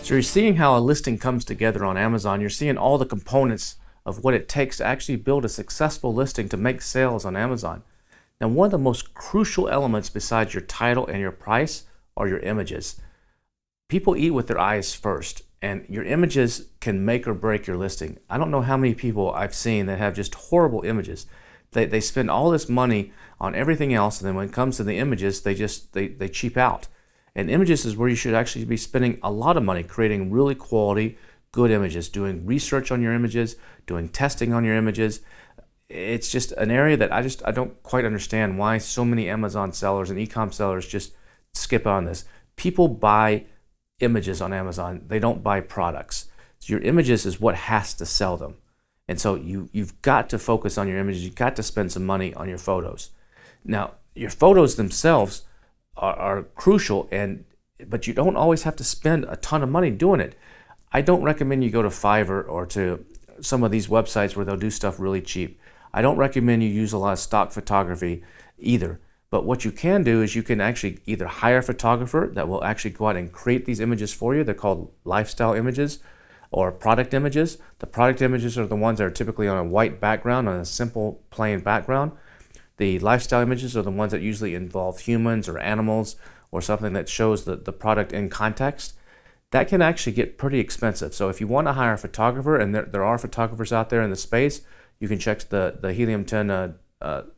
So you're seeing how a listing comes together on Amazon. You're seeing all the components of what it takes to actually build a successful listing to make sales on Amazon. Now, one of the most crucial elements besides your title and your price are your images. People eat with their eyes first, and your images can make or break your listing. I don't know how many people I've seen that have just horrible images. They spend all this money on everything else, and then when it comes to the images, they cheap out. And images is where you should actually be spending a lot of money creating really quality, good images, doing research on your images, doing testing on your images. It's just an area that I don't quite understand why so many Amazon sellers and e-com sellers just skip on this. People buy images on Amazon. They don't buy products. So your images is what has to sell them. And so you've got to focus on your images. You've got to spend some money on your photos. Now, your photos themselves are crucial, but you don't always have to spend a ton of money doing it. I don't recommend you go to Fiverr or to some of these websites where they'll do stuff really cheap. I don't recommend you use a lot of stock photography either. But what you can do is you can actually either hire a photographer that will actually go out and create these images for you. They're called lifestyle images or product images. The product images are the ones that are typically on a white background, on a simple plain background. The lifestyle images are the ones that usually involve humans or animals or something that shows the product in context. That can actually get pretty expensive. So if you want to hire a photographer, and there are photographers out there in the space, you can check the Helium 10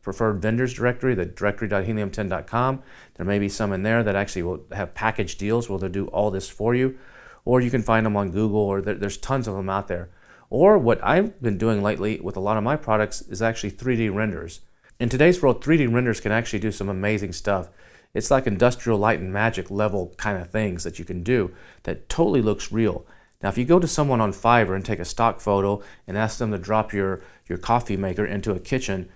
preferred vendors directory, the directory.helium10.com. There may be some in there that actually will have package deals where they'll do all this for you. Or you can find them on Google, or there's tons of them out there. Or what I've been doing lately with a lot of my products is actually 3D renders. In today's world, 3D renders can actually do some amazing stuff. It's like industrial light and magic level kind of things that you can do that totally looks real. Now, if you go to someone on Fiverr and take a stock photo and ask them to drop your coffee maker into a kitchen,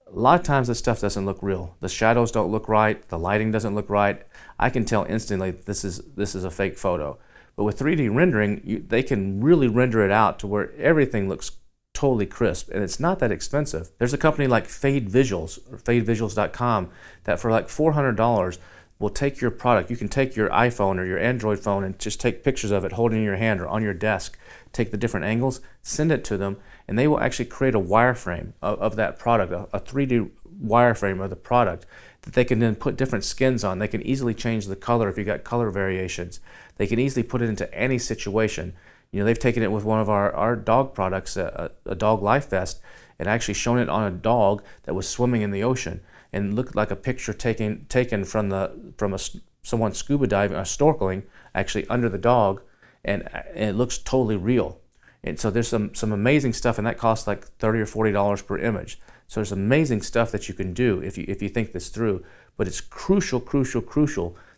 a lot of times this stuff doesn't look real. The shadows don't look right, the lighting doesn't look right. I can tell instantly this is a fake photo. But with 3D rendering, they can really render it out to where everything looks totally crisp, and it's not that expensive. There's a company like Fade Visuals or fadevisuals.com that for like $400 will take your product. You can take your iPhone or your Android phone and just take pictures of it holding in your hand or on your desk, take the different angles, send it to them, and they will actually create a wireframe of that product, a 3D wireframe of the product that they can then put different skins on. They can easily change the color if you got color variations. They can easily put it into any situation. You know, they've taken it with one of our dog products, a dog life vest, and actually shown it on a dog that was swimming in the ocean and looked like a picture taken from someone scuba diving or snorkeling actually under the dog, and it looks totally real. And so there's some amazing stuff, and that costs like $30 or $40 per image. So there's amazing stuff that you can do if you think this through. But it's crucial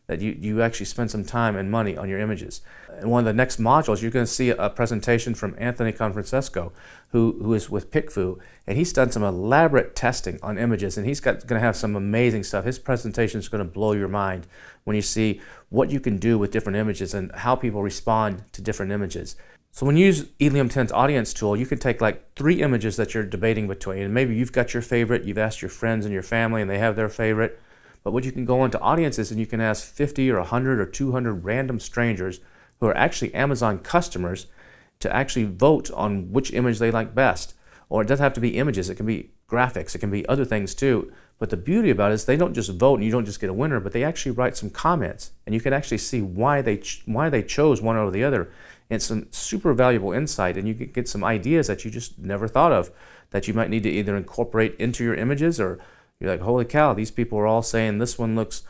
that you actually spend some time and money on your images. In one of the next modules, you're going to see a presentation from Anthony Confrancesco, who is with PickFu, and he's done some elaborate testing on images, and he's going to have some amazing stuff. His presentation is going to blow your mind when you see what you can do with different images and how people respond to different images. So when you use Helium 10's audience tool, you can take like 3 images that you're debating between, and maybe you've got your favorite, you've asked your friends and your family, and they have their favorite. But what you can go into audiences and you can ask 50 or 100 or 200 random strangers who are actually Amazon customers to actually vote on which image they like best. Or it doesn't have to be images, it can be graphics, it can be other things too. But the beauty about it is they don't just vote and you don't just get a winner, but they actually write some comments, and you can actually see why they chose one over the other. And it's some super valuable insight, and you can get some ideas that you just never thought of that you might need to either incorporate into your images, or you're like, holy cow, these people are all saying this one looks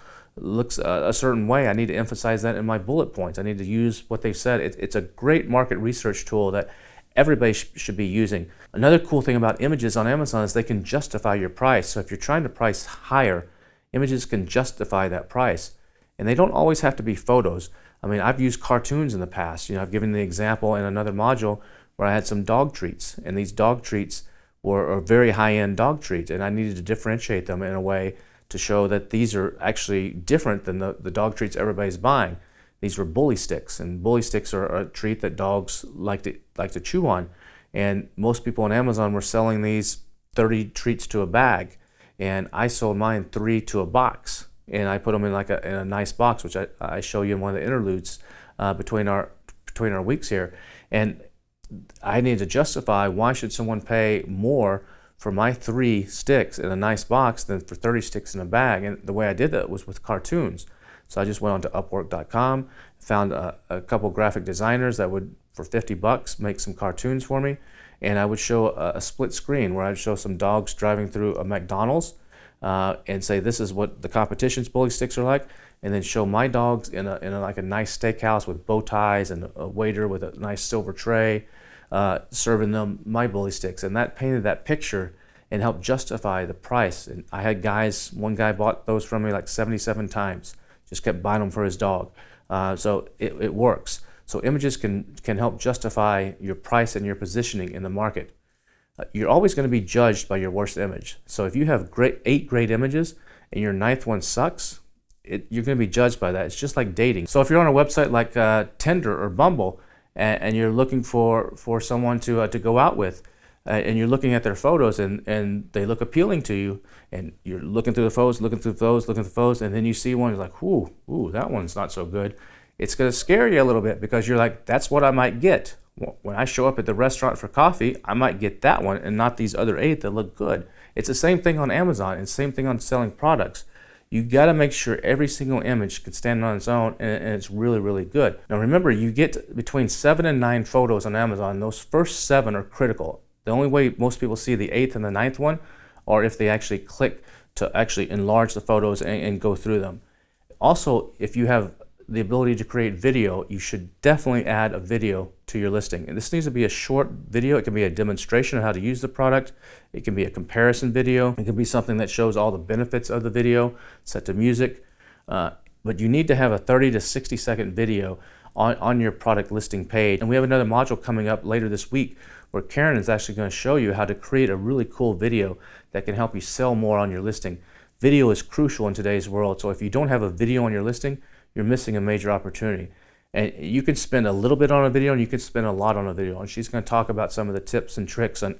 a certain way. I need to emphasize that in my bullet points. I need to use what they've said. It's a great market research tool that everybody should be using. Another cool thing about images on Amazon is they can justify your price. So if you're trying to price higher, images can justify that price. And they don't always have to be photos. I mean, I've used cartoons in the past. You know, I've given the example in another module where I had some dog treats, and these dog treats were very high-end dog treats, and I needed to differentiate them in a way to show that these are actually different than the dog treats everybody's buying. These were bully sticks, and bully sticks are a treat that dogs like to chew on. And most people on Amazon were selling these 30 treats to a bag, and I sold mine 3 to a box. And I put them in a nice box, which I show you in one of the interludes between our between our weeks here, and I need to justify why should someone pay more for my 3 sticks in a nice box than for 30 sticks in a bag. And the way I did that was with cartoons. So I just went on to Upwork.com, found a couple graphic designers that would, for 50 bucks, make some cartoons for me. And I would show a split screen where I'd show some dogs driving through a McDonald's and say, this is what the competition's bully sticks are like. And then show my dogs in like a nice steakhouse with bow ties and a waiter with a nice silver tray serving them my bully sticks. And that painted that picture and helped justify the price. And I had guys, one guy bought those from me like 77 times, just kept buying them for his dog. So it works. So images can help justify your price and your positioning in the market. You're always going to be judged by your worst image. So if you have 8 great images and your 9th one sucks, you're going to be judged by that. It's just like dating. So if you're on a website like Tinder or Bumble and you're looking for someone to go out with, and you're looking at their photos and they look appealing to you, and you're looking through the photos, and then you see one, you're like, ooh, that one's not so good. It's going to scare you a little bit because you're like, that's what I might get. When I show up at the restaurant for coffee, I might get that one and not these other 8 that look good. It's the same thing on Amazon. It's the same thing on selling products. You got to make sure every single image can stand on its own and it's really, really good. Now remember, you get between 7 and 9 photos on Amazon. Those first 7 are critical. The only way most people see the 8th and the 9th one are if they actually click to actually enlarge the photos and go through them. Also, if you have the ability to create video, you should definitely add a video to your listing. And this needs to be a short video. It can be a demonstration of how to use the product. It can be a comparison video. It can be something that shows all the benefits of the video set to music. But you need to have a 30 to 60 second video on your product listing page. And we have another module coming up later this week where Karen is actually going to show you how to create a really cool video that can help you sell more on your listing. Video is crucial in today's world. So if you don't have a video on your listing, you're missing a major opportunity. And you can spend a little bit on a video and you can spend a lot on a video. And she's going to talk about some of the tips and tricks on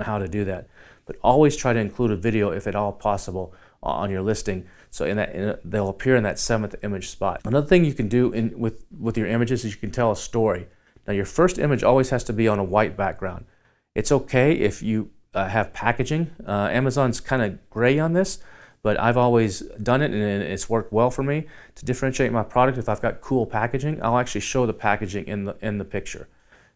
how to do that. But always try to include a video if at all possible on your listing. So they'll appear in that 7th image spot. Another thing you can do with your images is you can tell a story. Now your first image always has to be on a white background. It's okay if you have packaging. Amazon's kind of gray on this, but I've always done it and it's worked well for me to differentiate my product. If I've got cool packaging, I'll actually show the packaging in the picture.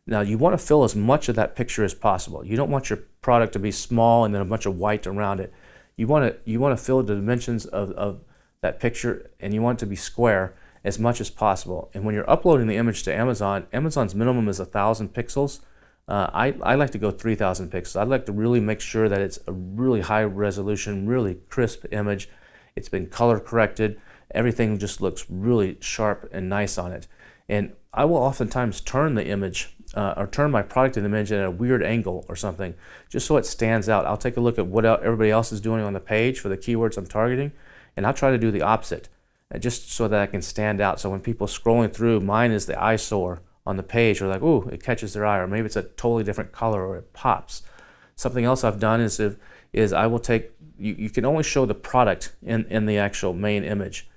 Now you want to fill as much of that picture as possible. You don't want your product to be small and then a bunch of white around it. You want to fill the dimensions of that picture, and you want it to be square as much as possible. And when you're uploading the image to Amazon, Amazon's minimum is 1,000 pixels. I like to go 3,000 pixels. I'd like to really make sure that it's a really high resolution, really crisp image. It's been color corrected. Everything just looks really sharp and nice on it. And I will oftentimes turn the image or turn my product image at a weird angle or something, just so it stands out. I'll take a look at what everybody else is doing on the page for the keywords I'm targeting, and I'll try to do the opposite, just so that I can stand out. So when people scrolling through, mine is the eyesore on the page, or like, ooh, it catches their eye, or maybe it's a totally different color, or it pops. Something else I've done is I will take, you can only show the product in the actual main image.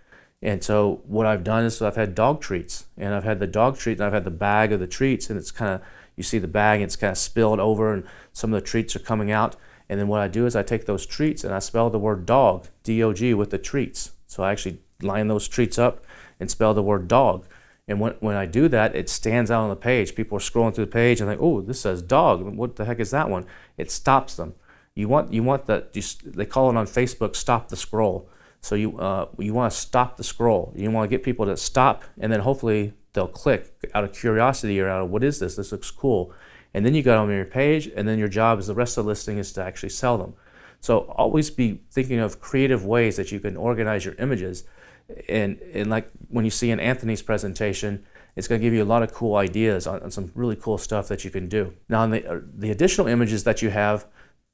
And so what I've done is I've had dog treats, and I've had the dog treat, and I've had the bag of the treats, and it's kind of, you see the bag, and it's kind of spilled over, and some of the treats are coming out. And then what I do is I take those treats and I spell the word dog, D-O-G, with the treats. So I actually line those treats up and spell the word dog. And when I do that, it stands out on the page. People are scrolling through the page and like, oh, this says dog. What the heck is that one? It stops them. You want that, they call it on Facebook, stop the scroll. So you want to stop the scroll. You want to get people to stop, and then hopefully they'll click out of curiosity or out of, what is this? This looks cool. And then you got on your page, and then your job is the rest of the listing is to actually sell them. So always be thinking of creative ways that you can organize your images. And like when you see in Anthony's presentation, it's going to give you a lot of cool ideas on some really cool stuff that you can do. Now, on the additional images that you have,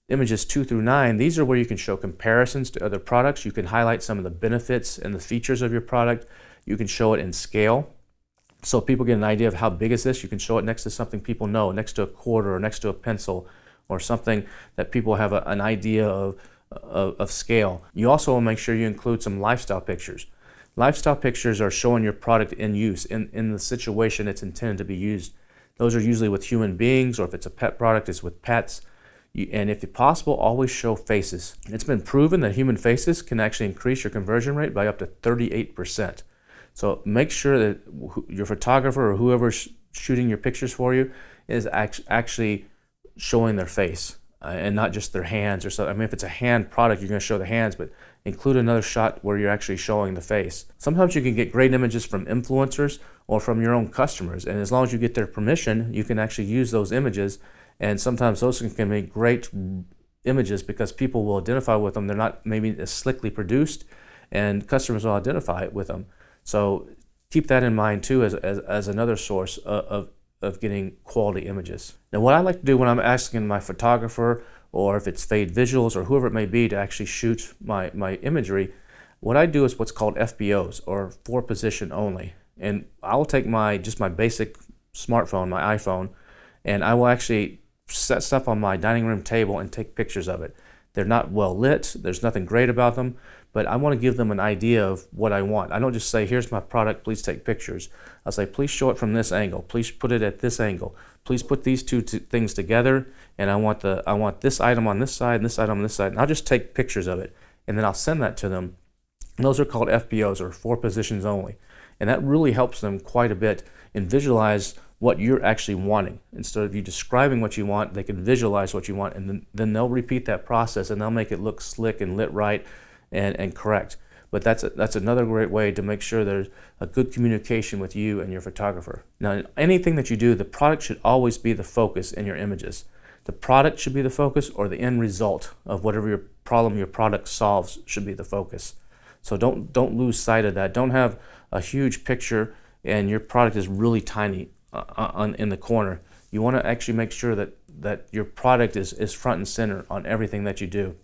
images 2 through 9, these are where you can show comparisons to other products. You can highlight some of the benefits and the features of your product. You can show it in scale. So people get an idea of how big is this. You can show it next to something people know, next to a quarter or next to a pencil, or something that people have an idea of scale. You also want to make sure you include some lifestyle pictures. Lifestyle pictures are showing your product in use, in the situation it's intended to be used. Those are usually with human beings, or if it's a pet product, it's with pets. And if possible, always show faces. It's been proven that human faces can actually increase your conversion rate by up to 38%. So make sure that your photographer or whoever's shooting your pictures for you is actually showing their face and not just their hands or something. I mean, if it's a hand product, you're going to show the hands, but include another shot where you're actually showing the face. Sometimes you can get great images from influencers or from your own customers, and as long as you get their permission, you can actually use those images. And sometimes those can be great images because people will identify with them. They're not maybe as slickly produced, and customers will identify with them. So keep that in mind too as another source of getting quality images. Now, what I like to do when I'm asking my photographer, or if it's Fade Visuals or whoever it may be, to actually shoot my imagery, what I do is what's called FBOs, or for position only. And I'll take just my basic smartphone, my iPhone, and I will actually set stuff on my dining room table and take pictures of it. They're not well lit, there's nothing great about them, but I want to give them an idea of what I want. I don't just say, here's my product, please take pictures. I'll say, please show it from this angle, please put it at this angle, please put these two things together, and I want this item on this side and this item on this side, and I'll just take pictures of it, and then I'll send that to them. And those are called FBOs, or for positions only, and that really helps them quite a bit and visualize what you're actually wanting. Instead of you describing what you want, they can visualize what you want, and then they'll repeat that process, and they'll make it look slick and lit right and correct. But that's another great way to make sure there's a good communication with you and your photographer. Now, in anything that you do, the product should always be the focus in your images. The product should be the focus, or the end result of whatever your problem your product solves should be the focus. So don't lose sight of that. Don't have a huge picture and your product is really tiny in the corner. You want to actually make sure that your product is front and center on everything that you do.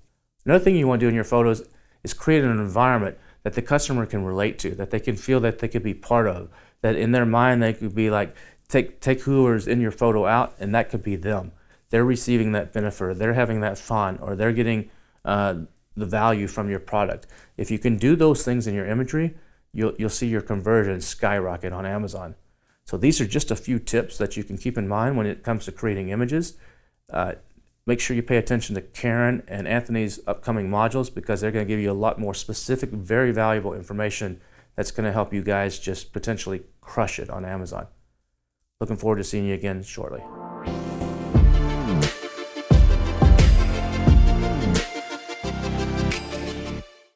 Another thing you want to do in your photos is create an environment that the customer can relate to, that they can feel that they could be part of, that in their mind they could be like, take whoever's in your photo out, and that could be them. They're receiving that benefit, they're having that fun, or they're getting the value from your product. If you can do those things in your imagery, you'll see your conversion skyrocket on Amazon. So these are just a few tips that you can keep in mind when it comes to creating images. Make sure you pay attention to Karen and Anthony's upcoming modules, because they're going to give you a lot more specific, very valuable information that's going to help you guys just potentially crush it on Amazon. Looking forward to seeing you again shortly.